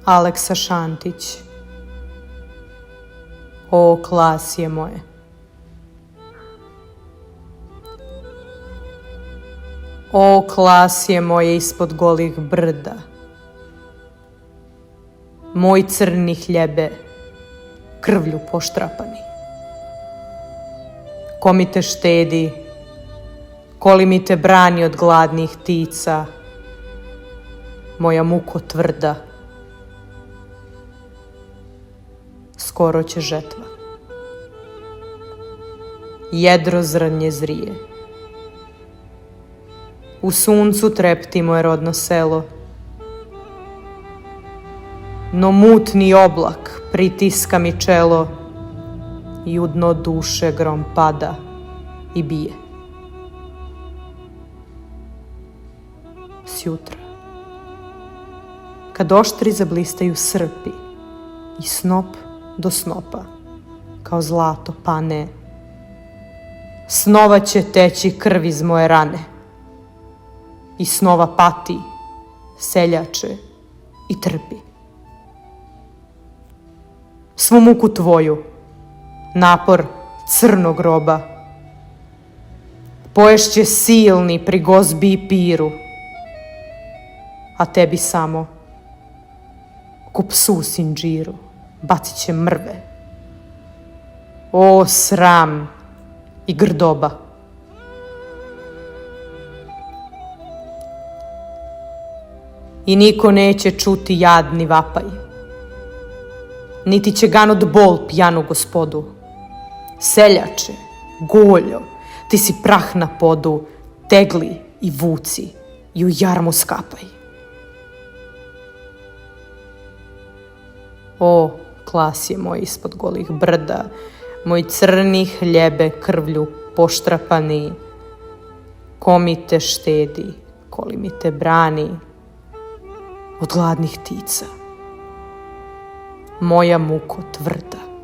Aleksa Šantić. O klasje moje. O klasje moje ispod golih brda. Moj crni hljebe, krvlju poštrapani. Ko mi te štedi, koli mi te brani od gladnih ptica, moja muko tvrda, skoro će žetva. Jedro zrnje zrije. U suncu trepti moje rodno selo, no mutni oblak pritiska mi čelo i u dno duše grom pada i bije. Sjutra, kad oštri zablistaju srpi i snop do snopa, kao zlato pane, snova će teći krv iz moje rane i snova pati, seljače i trpi. Svu muku tvoju, napor crnog groba, poješće silni pri gozbi i piru, a tebi samo, ko psu sinđiru, bacit će mrve. O sram i grdoba! I niko neće čuti jadni vapaj, niti će ganut bol pjanu gospodu. Seljače, goljo, ti si prah na podu, tegli i vuci i u jarmu skapaj. O, klasje moj ispod golih brda, moj crni hljebe krvlju poštrapani, ko mi te štedi, koli mi te brani od gladnih ptica, moja muko tvrda.